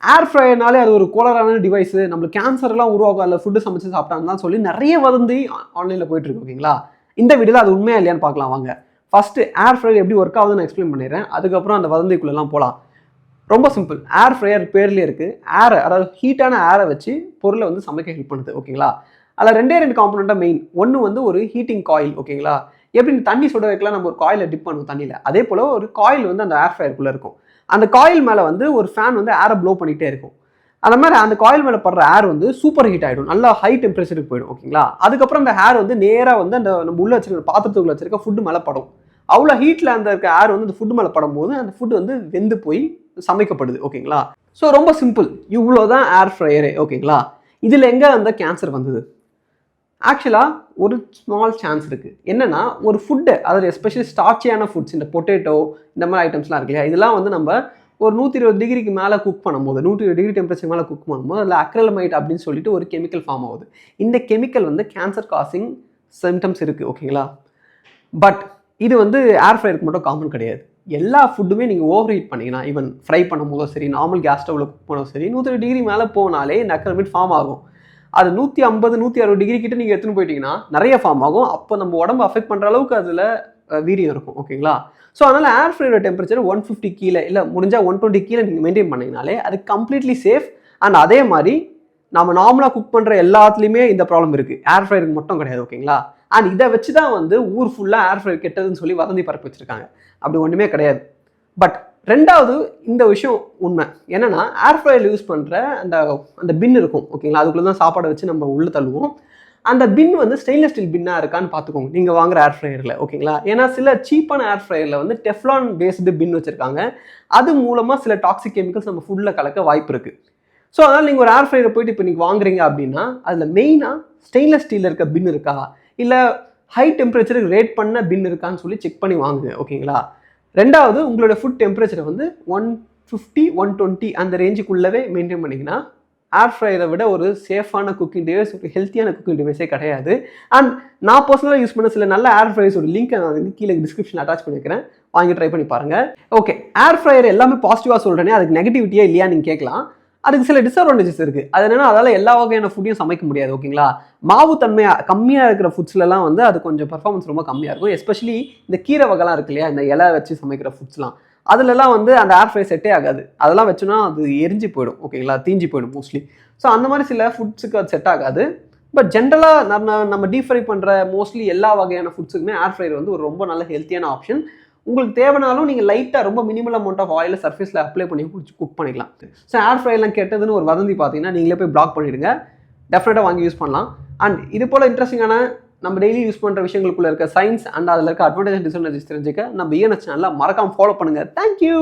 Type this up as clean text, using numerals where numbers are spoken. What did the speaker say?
ஏர் ஃப்ரையர்னாலே அது ஒரு கோளரான டிவைஸ், நம்மளுக்கு கேன்சர்லாம் உருவாகும் அதில் ஃபுட்டு சமைச்சு சாப்பிட்டாங்கன்னு சொல்லி நிறைய வதந்தி ஆன்லைனில் போயிட்டு இருக்கு. ஓகேங்களா, இந்த வீடியோவில் அது உண்மையா இல்லையான்னு பார்க்கலாம் வாங்க. ஃபர்ஸ்ட் ஏர் ஃப்ரையர் எப்படி ஒர்க் ஆகுதுன்னு எக்ஸ்பிளைன் பண்ணிடுறேன், அதுக்கப்புறம் அந்த வதந்திக்குள்ளெல்லாம் போகலாம். ரொம்ப சிம்பிள். ஏர் ஃப்ரையர் பேர்லேயே இருக்குது. ஏரை, அதாவது ஹீட்டான ஏரை வச்சு பொருளை வந்து சமைக்க ஹெல்ப் பண்ணுது. ஓகேங்களா, அதில் ரெண்டு காம்பனண்ட்டாக மெயின். ஒன்று வந்து ஒரு ஹீட்டிங் காயில். ஓகேங்களா, எப்படி தண்ணி சுட வைக்கலாம், நம்ம ஒரு காயிலை டிப் பண்ணுவோம் தண்ணியில், அதே போல் ஒரு காயில் வந்து அந்த ஏர் ஃப்ரையருக்குள்ளே இருக்கும். அந்த காயில் மேலே வந்து ஒரு ஃபேன் வந்து ஏரை ப்ளோ பண்ணிகிட்டே இருக்கும். அந்த மாதிரி அந்த காயில் மேலே படுற ஏர் வந்து சூப்பர் ஹீட் ஆகிடும், நல்லா ஹை டெம்பரேச்சருக்கு போயிடும். ஓகேங்களா, அதுக்கப்புறம் அந்த ஏர் வந்து நேராக வந்து அந்த நம்ம உள்ள வச்சிருக்க பாத்திரத்துக்குள்ள வச்சிருக்க ஃபுட்டு மேலே படும். அவ்வளோ ஹீட்டில் அந்த இருக்க ஏர் வந்து அந்த ஃபுட்டு மேலே படும்போது அந்த ஃபுட்டு வந்து வெந்து போய் சமைக்கப்படுது. ஓகேங்களா, ஸோ ரொம்ப சிம்பிள். இவ்வளோதான் ஏர் ஃப்ரையரு. ஓகேங்களா, இதில் எங்கே அந்த கேன்சர் வந்தது? ஆக்சுவலாக ஒரு ஸ்மால் சான்ஸ் இருக்குது. என்னென்னா, ஒரு ஃபுட்டு, அதாவது எஸ்பெஷலி ஸ்டார்ச்சியான ஃபுட்ஸ், இந்த பொட்டேட்டோ இந்த மாதிரி ஐட்டம்ஸ்லாம் இருக்கு இல்லையா, இதெல்லாம் வந்து நம்ம ஒரு 120 டிகிரிக்கு மேலே குக் பண்ணும்போது, 120 டிகிரி டெம்பரேச்சர் மேலே குக் பண்ணும்போது அதில் அக்ரலமைட் அப்படின்னு சொல்லிட்டு ஒரு கெமிக்கல் ஃபார்ம் ஆகுது. இந்த கெமிக்கல் வந்து கேன்சர் காசிங் சிம்டம்ஸ் இருக்குது. ஓகேங்களா, பட் இது வந்து ஏர் ஃப்ரையருக்கு மட்டும் காமன் கிடையாது. எல்லா ஃபுட்டுமே நீங்கள் ஓவர் ஹீட் பண்ணிங்கன்னா, ஈவன் ஃப்ரை பண்ணும்போதும் சரி, நார்மல் கேஸ் ஸ்டவ்வில் குக் பண்ணவும் சரி, 120 டிகிரி மேலே போனாலே இந்த அக்ரலமைட் ஃபார்ம் ஆகும். அது 150 160 டிகிரி கிட்ட நீங்கள் எடுத்துன்னு போயிட்டீங்கன்னா நிறைய ஃபார்ம் ஆகும். அப்போ நம்ம உடம்பு அஃபெக்ட் பண்ணுற அளவுக்கு அதில் வீரியம் இருக்கும். ஓகேங்களா, ஸோ அதனால் ஏர் ஃப்ரையரோட டெம்பரேச்சர் 150 கீழே, இல்லை முடிஞ்சால் 120 கீழே நீங்கள் மெயின்டைன் பண்ணிங்கனாலே அது கம்ப்ளீட்லி சேஃப். அண்ட் அதே மாதிரி நம்ம நார்மலாக குக் பண்ணுற எல்லாத்துலேயுமே இந்த ப்ராப்ளம் இருக்குது, ஏர் ஃப்ரையருக்கு மட்டும் கிடையாது. ஓகேங்களா, அண்ட் இதை வச்சு தான் வந்து ஊர் ஃபுல்லாக ஏர் ஃப்ரையர் கெட்டதுன்னு சொல்லி வதந்தி பரப்பி வச்சுருக்காங்க. அப்படி ஒன்றுமே கிடையாது. பட் ரெண்டாவது இந்த விஷயம் உண்மை என்னன்னா, ஏர் ஃப்ரையர் யூஸ் பண்ணுற அந்த பின் இருக்கும். ஓகேங்களா, அதுக்குள்ளே தான் சாப்பாடை வச்சு நம்ம உள்ளே தள்ளுவோம். அந்த பின் வந்து ஸ்டெயின்லெஸ் ஸ்டீல் பின்னாக இருக்கான்னு பார்த்துக்கோங்க நீங்கள் வாங்குற ஏர் ஃப்ரையரில். ஓகேங்களா, ஏன்னா சில சீப்பான ஏர் ஃப்ரையரில் வந்து டெஃப்லான் பேஸ்டு பின் வச்சுருக்காங்க. அது மூலமாக சில டாக்ஸிக் கெமிக்கல்ஸ் நம்ம ஃபுட்டில் கலக்க வாய்ப்பு இருக்குது. ஸோ அதனால் நீங்கள் ஒரு ஏர் ஃப்ரையரை போயிட்டு இப்போ நீங்கள் வாங்குறீங்க அப்படின்னா அதில் மெயினாக ஸ்டெயின்லெஸ் ஸ்டீலில் இருக்க பின் இருக்கா, இல்லை ஹை டெம்பரேச்சருக்கு ரேட் பண்ண பின் இருக்கான்னு சொல்லி செக் பண்ணி வாங்குங்க. ஓகேங்களா, ரெண்டாவது உங்களோட ஃபுட் டெம்பரேச்சரை வந்து 150 120 அந்த ரேஞ்சுக்குள்ளவே மெயின்டைன் பண்ணிங்கன்னா ஏர் ஃப்ரையரை விட ஒரு சேஃபான குக்கிங் டிவைஸ், ஒரு ஹெல்த்தியான குக்கிங் டிவைஸே கிடையாது. அண்ட் நான் பர்சனலாக யூஸ் பண்ண சில நல்ல ஏர் ஃப்ரையர்ஸோட லிங்க் நான் வந்து கீழே டிஸ்கிரிப்ஷனில் அட்டாச் பண்ணிக்கிறேன், வாங்கி ட்ரை பண்ணி பாருங்கள். ஓகே, ஏர் ஃப்ரையர் எல்லாமே பாசிட்டிவாக சொல்கிறேனே, அதுக்கு நெகட்டிவிட்டியா இல்லையா நீங்கள் கேட்கலாம். அதுக்கு சில டிஸ்அட்வான்டேஜஸ் இருக்குது. அது என்னன்னா, அதால் எல்லா வகையான ஃபுட்டையும் சமைக்க முடியாது. ஓகேங்களா, மாவு தன்மையாக கம்மியாக இருக்கிற ஃபுட்ஸ்லாம் வந்து அது கொஞ்சம் பர்ஃபார்மன்ஸ் ரொம்ப கம்மியாக இருக்கும். எஸ்பெஷலி இந்த கீரை வகைலாம் இருக்கு இல்லையா, இந்த இலை வச்சு சமைக்கிற ஃபுட்ஸ்லாம், அதுலலாம் வந்து அந்த ஏர் ஃப்ரை செட்டே ஆகாது. அதெல்லாம் வச்சோன்னா அது எரிஞ்சு போயிடும். ஓகேங்களா, தீஞ்சு போயிடும் மோஸ்ட்லி. ஸோ அந்த மாதிரி சில ஃபுட்ஸுக்கு அது செட் ஆகாது. பட் ஜென்ரலாக நம்ம டீப் ஃப்ரை பண்ணுற மோஸ்ட்லி எல்லா வகையான ஃபுட்ஸுக்குமே ஏர் ஃப்ரையர் வந்து ஒரு ரொம்ப நல்ல ஹெல்த்தியான ஆப்ஷன். உங்களுக்கு தேவைனாலும் நீங்கள் லைட்டாக ரொம்ப மினிமல் அமௌண்ட் ஆஃப் ஆயிலை சர்ஃபேஸில் அப்ளை பண்ணி குக் பண்ணிக்கலாம். ஸோ ஏர் ஃப்ரையர்லாம் கெட்டதுன்னு ஒரு வதந்தி பார்த்தீங்கன்னா நீங்களே போய் பிளாக் பண்ணிவிடுங்க, டெஃபினட்டாக வாங்கி யூஸ் பண்ணலாம். அண்ட் இது போல் இன்ட்ரெஸ்டிங்கான நம்ம டெய்லி யூஸ் பண்ணுற விஷயங்களுக்குள்ள இருக்க சயின்ஸ் அண்ட் அதில் இருக்க அட்வான்டேஜ் டிஸ்அட்வான்டேஜஸ் தெரிஞ்சுக்க நம்ம ENS சேனலில் மறக்காமல் ஃபாலோ பண்ணுங்கள். தேங்க்யூ.